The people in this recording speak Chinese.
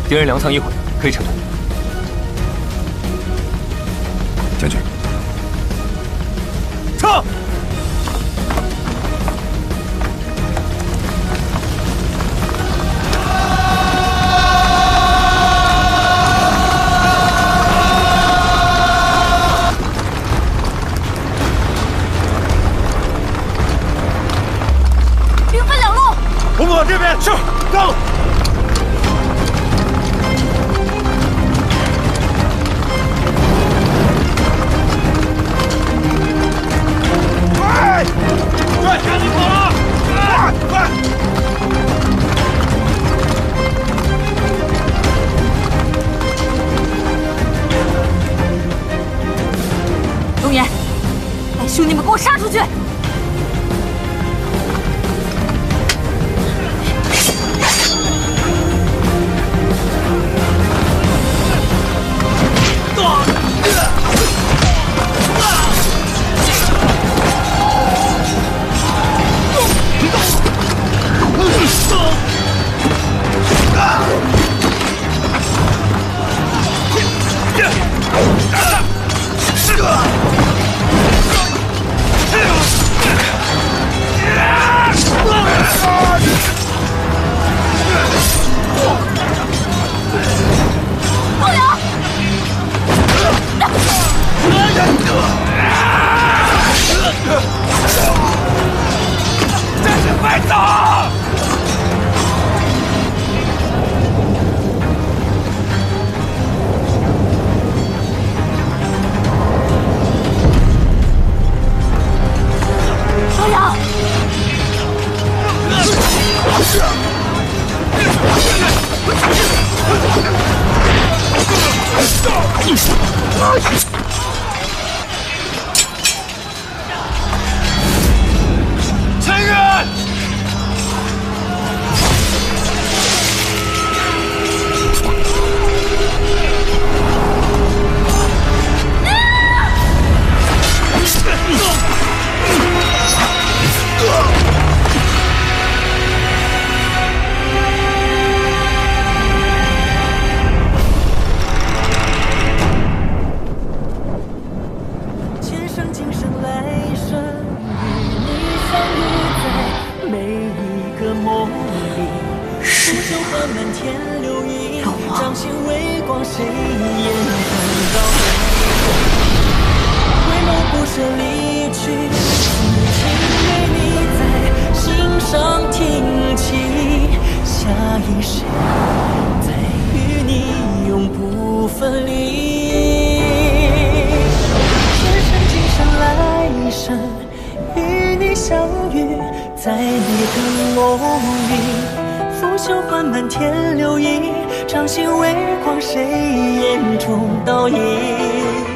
敌人粮仓已毁，可以撤退。将军，撤！兵分两路，我们往这边。是，到。 快，赶紧跑了！快！龙岩，把兄弟们给我杀出去！战士快走！朝阳，前人！前生今生来生，与你相遇在每一个梦里。不朽换满天流萤，掌心微光，谁也看到回眸不舍离去，此情为你在心上挺起，下一世再与你永不分离。前生今生来生，与你相遇在每个梦里。拂袖换满天流萤，掌心微光，谁眼中倒影。